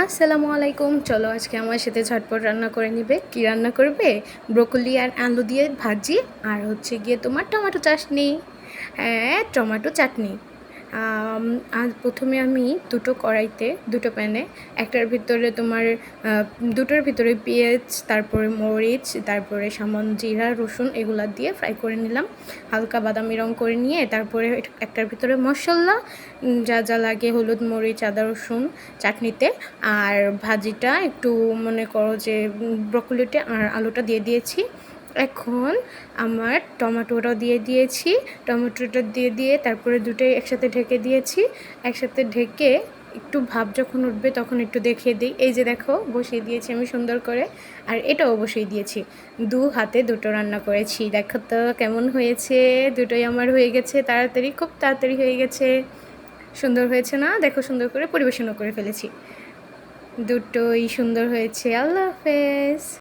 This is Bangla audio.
আসসালামু আলাইকুম। চলো আজকে আমার সাথে ঝটপট রান্না করে নিবে। কি রান্না করবে? ব্রোকলি আর আলু দিয়ে ভাজি, আর হচ্ছে গিয়ে তোমার টমেটো চাটনি। হ্যাঁ, টমেটো চাটনি। আজ প্রথমে আমি দুটো কড়াইতে, দুটো প্যানে, একটার ভিতরে তোমার দুটোর ভিতরে পেঁয়াজ, তারপরে মরিচ, তারপরে সামান্য জিরা, রসুন এগুলা দিয়ে ফ্রাই করে নিলাম, হালকা বাদামি রং করে নিয়ে তারপরে একটার ভিতরে মশলা যা যা লাগে, হলুদ, মরিচ, আদা, রসুন চাটনিতে, আর ভাজিটা একটু মনে করো যে ব্রকলিটা আর আলুটা দিয়ে দিয়েছি। এখন আমার টমেটোটা দিয়ে দিয়েছি, টমেটোটা দিয়ে তারপরে দুটোই একসাথে ঢেকে দিয়েছি। একসাথে ঢেকে একটু ভাপ যখন উঠবে তখন একটু দেখিয়ে দিই। এই যে দেখো, বসিয়ে দিয়েছি আমি সুন্দর করে, আর এটাও বসিয়ে দিয়েছি। দু হাতে দুটো রান্না করেছি, দেখো তো কেমন হয়েছে। দুটোই আমার হয়ে গেছে তাড়াতাড়ি, খুব তাড়াতাড়ি হয়ে গেছে। সুন্দর হয়েছে না? দেখো, সুন্দর করে পরিবেশনও করে ফেলেছি। দুটোই সুন্দর হয়েছে। আল্লাহ হাফেজ।